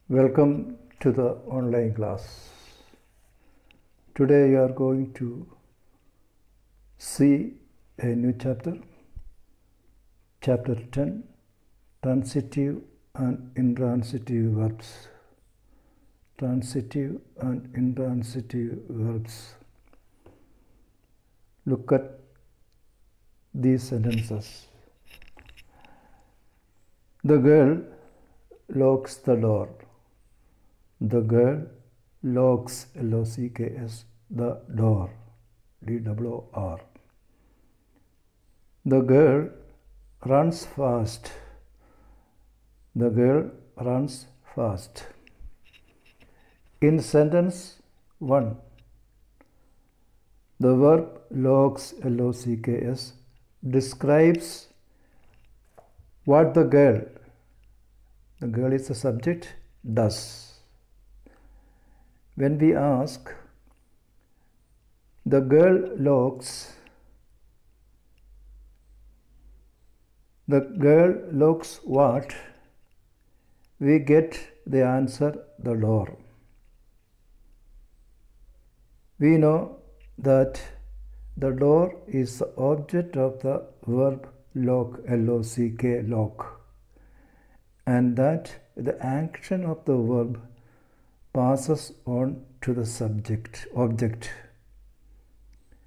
Welcome to the online class. Today you are going to see a new chapter, chapter 10, transitive and intransitive verbs. Transitive and intransitive verbs. Look at these sentences. The girl locks the door. The girl locks, L-O-C-K-S, the door, D-O-O-R. The girl runs fast. The girl runs fast. In sentence 1, the verb locks, L-O-C-K-S, describes what the girl is the subject, does. When we ask, the girl locks what? We get the answer, the door. We know that the door is the object of the verb lock, L-O-C-K, lock, and that the action of the verb passes on to the object.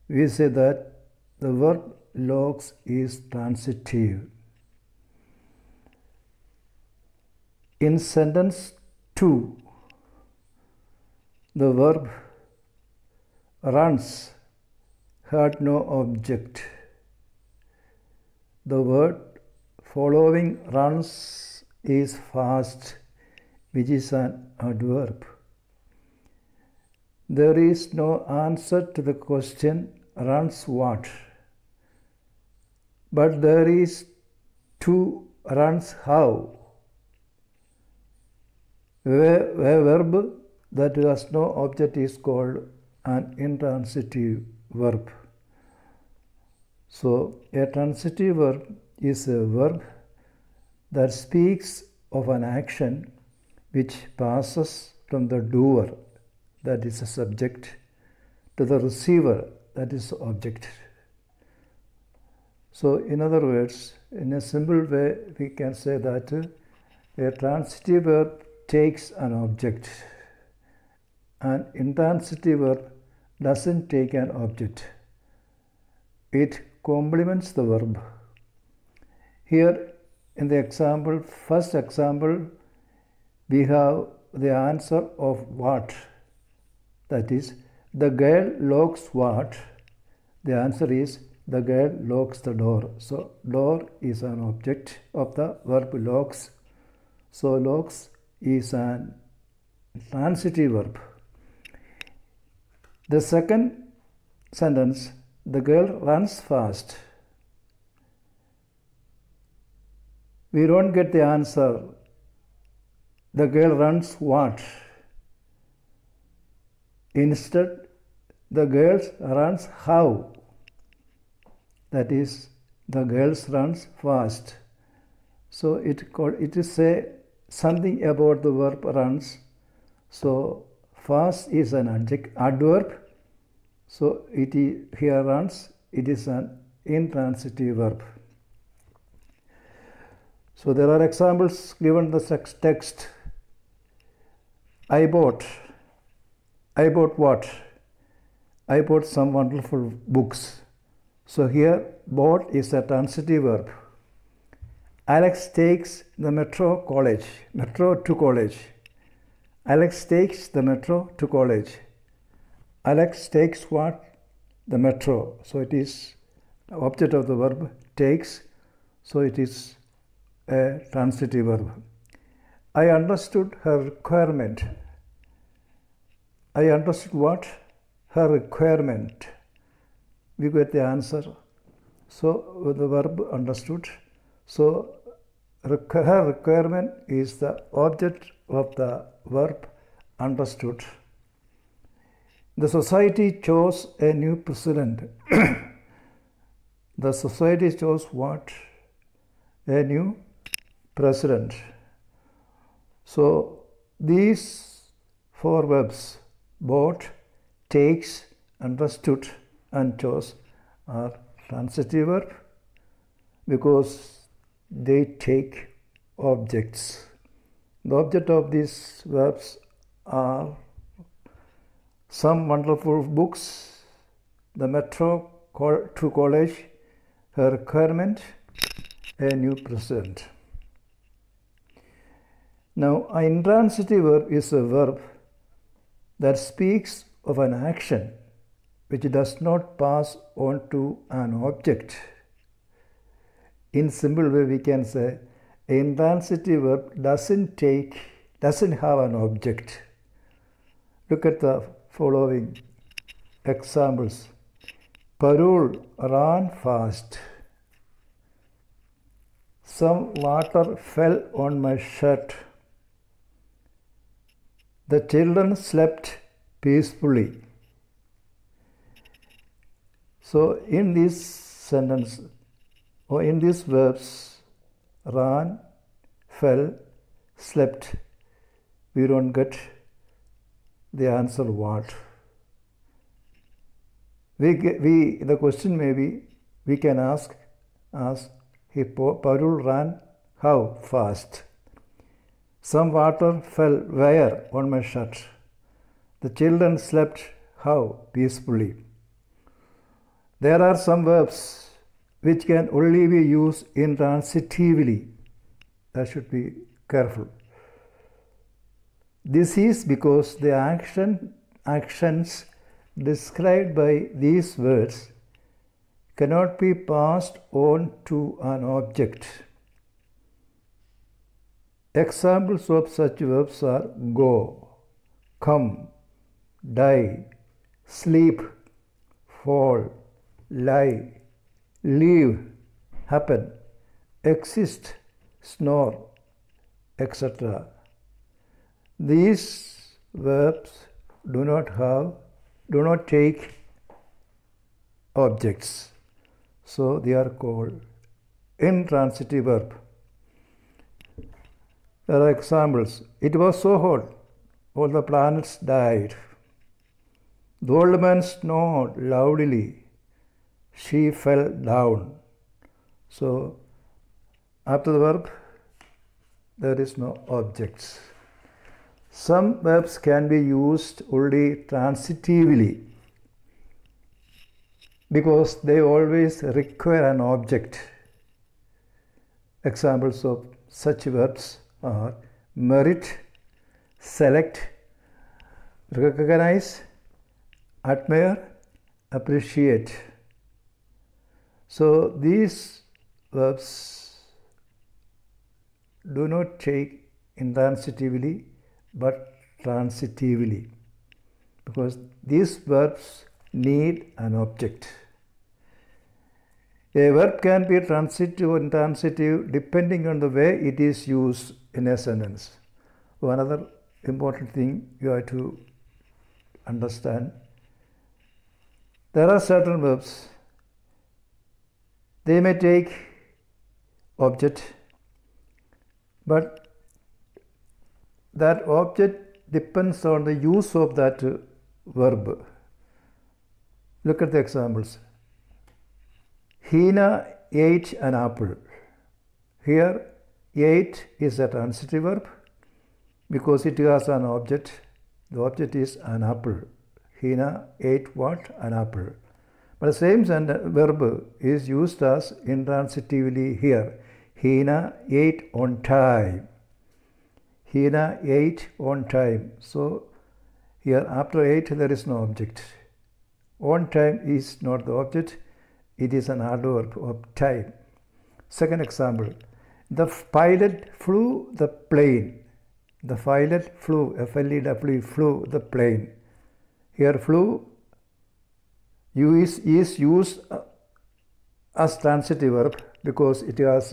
We say that the verb locks is transitive. In sentence 2, the verb runs had no object. The word following runs is fast, which is an adverb. There is no answer to the question, runs what? But there is to runs how. A verb that has no object is called an intransitive verb. So, a transitive verb is a verb that speaks of an action which passes from the doer, that is a subject, to the receiver, that is the object. So, in other words, in a simple way, we can say that a transitive verb takes an object. An intransitive verb doesn't take an object. It complements the verb. Here, in the example, first example, we have the answer of what? That is, the girl locks what? The answer is, the girl locks the door. So, door is an object of the verb locks. So, locks is an transitive verb. The second sentence, the girl runs fast. We don't get the answer. The girl runs what? Instead, the girl runs how? That is, the girl runs fast. So it is say something about the verb runs. So fast is an adverb. So here runs, it is an intransitive verb. So there are examples given in the text. I bought what? I bought some wonderful books. So here bought is a transitive verb. Alex takes the metro to college. Alex takes the metro to college. Alex takes what? The metro. So it is object of the verb takes. So it is a transitive verb. I understood her requirement. I understood what? Her requirement. We get the answer. So the verb understood. So her requirement is the object of the verb understood. The society chose a new president. The society chose what? A new president. So these four verbs, bought, takes, understood, and chose, are transitive verb because they take objects. The object of these verbs are some wonderful books, the metro to college, her requirement, a new president. Now, an intransitive verb is a verb that speaks of an action which does not pass on to an object. In simple way, we can say an intransitive verb doesn't have an object. Look at the following examples. Parul ran fast. Some water fell on my shirt. The children slept peacefully. So in this sentence, or in these verbs, ran, fell, slept, we don't get the answer what. The question may be, we can ask Parul ran how fast? Some water fell where on my shirt? The children slept how peacefully? There are some verbs which can only be used intransitively. That should be careful. This is because the actions described by these words cannot be passed on to an object. Examples of such verbs are go, come, die, sleep, fall, lie, live, happen, exist, snore, etc. These verbs do not take objects, so they are called intransitive verb. There are examples. It was so hot, all the planets died. The old man snored loudly. She fell down. So, after the verb, there is no objects. Some verbs can be used only transitively because they always require an object. Examples of such verbs are merit, select, recognize, admire, appreciate. So these verbs do not take intransitively but transitively because these verbs need an object. A verb can be transitive or intransitive depending on the way it is used in a sentence. Another important thing you have to understand, there are certain verbs, they may take object, but that object depends on the use of that verb. Look at the examples. Hina ate an apple. Here, ate is a transitive verb because it has an object. The object is an apple. Hina ate what? An apple. But the same verb is used as intransitively here. Hina ate on time. Hina ate on time. So here after ate there is no object. On time is not the object. It is an adverb of time. Second example. The pilot flew the plane. The pilot flew, F-L-E-W, flew the plane. Here flew is used as transitive verb because it has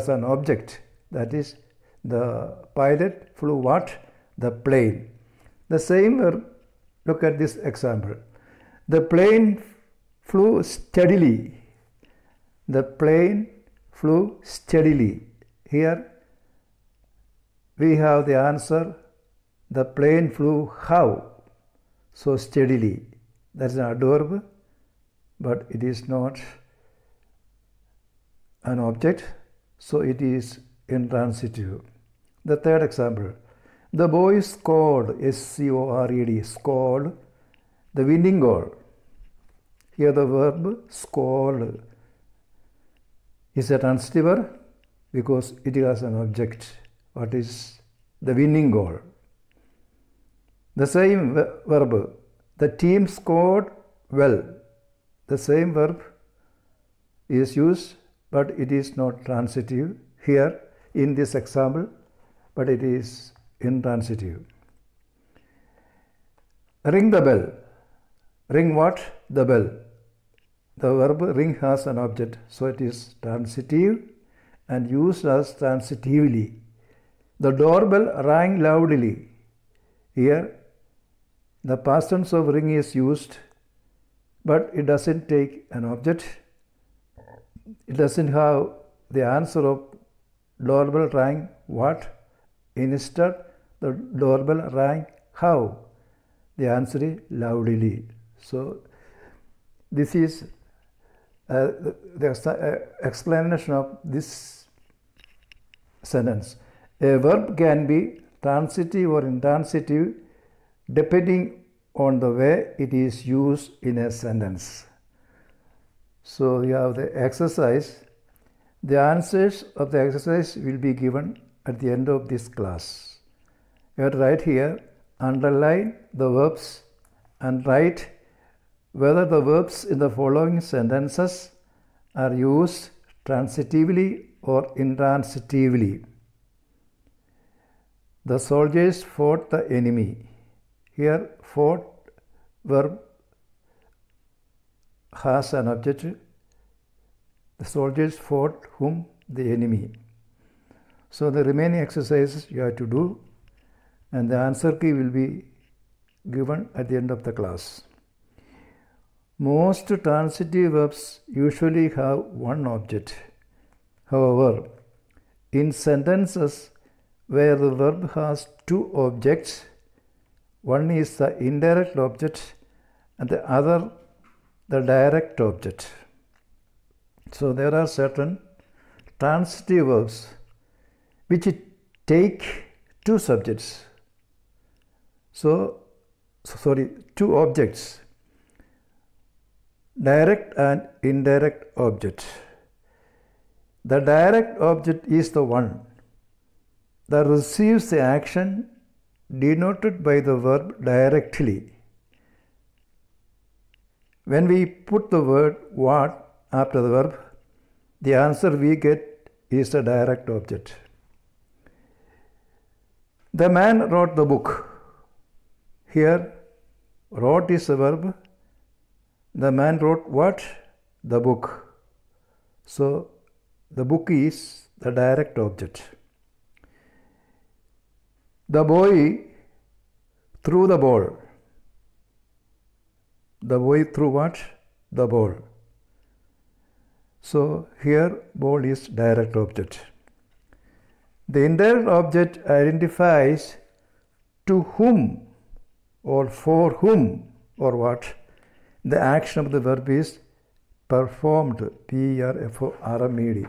an object. That is, the pilot flew what? The plane. The same verb, look at this example. The plane flew steadily. The plane flew steadily. Here, we have the answer, the plane flew how? So steadily. That's an adverb, but it is not an object, so it is intransitive. The third example, the boy scored, S-C-O-R-E-D, scored, the winning goal. Here the verb scored is a transitive verb because it has an object. What is the winning goal? The same verb, the team scored well. The same verb is used, but it is not transitive here in this example, but it is intransitive. Ring the bell. Ring what? The bell. The verb ring has an object, so it is transitive and used as transitively. The doorbell rang loudly. Here, the past tense of ring is used, but it doesn't take an object. It doesn't have the answer of doorbell rang what? Instead, the doorbell rang how? The answer is loudly. So, this is the explanation of this sentence. A verb can be transitive or intransitive depending on the way it is used in a sentence. So, you have the exercise. The answers of the exercise will be given at the end of this class. You have to write here, underline the verbs and write whether the verbs in the following sentences are used transitively or intransitively. The soldiers fought the enemy. Here, fought verb has an object. The soldiers fought whom? The enemy. So, the remaining exercises you have to do, and the answer key will be given at the end of the class. Most transitive verbs usually have one object. However, in sentences where the verb has two objects, one is the indirect object and the other the direct object. So, there are certain transitive verbs which take two subjects. Two objects, direct and indirect object. The direct object is the one that receives the action denoted by the verb directly. When we put the word what after the verb, the answer we get is the direct object. The man wrote the book. Here, wrote is a verb. The man wrote what? The book. So, the book is the direct object. The boy threw the ball. The boy threw what? The ball. So, here ball is direct object. The indirect object identifies to whom or for whom or what the action of the verb is performed, P-E-R-F-O-R-M-E-D.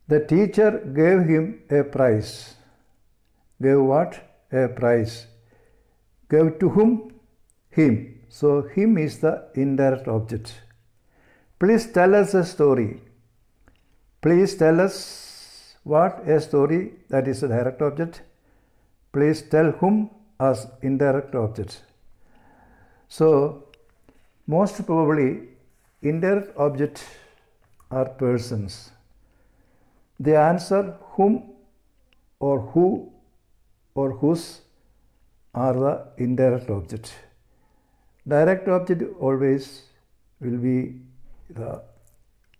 The teacher gave him a prize. Gave what? A prize. Gave to whom? Him. So, him is the indirect object. Please tell us a story. Please tell us what? A story, that is a direct object. Please tell whom as indirect object. So, most probably indirect objects are persons. The answer whom or who or whose are the indirect object. Direct object always will be the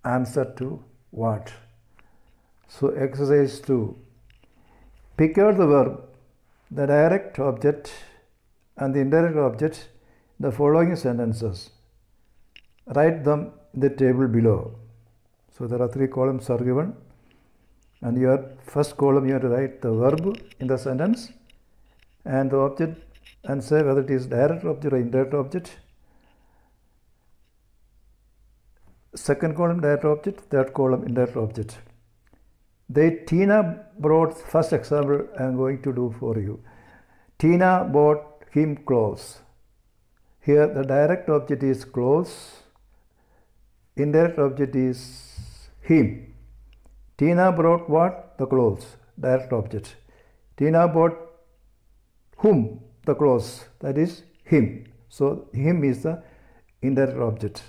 answer to what. So, exercise 2. Pick out the verb, the direct object and the indirect object in the following sentences. Write them in the table below. So, there are 3 columns are given. And your first column you have to write the verb in the sentence and the object and say whether it is direct object or indirect object. Second column direct object, third column indirect object. Tina brought, first example I am going to do for you. Tina bought him clothes. Here the direct object is clothes, indirect object is him. Tina brought what? The clothes, direct object. Tina bought whom? The clothes, that is him. So him is the indirect object.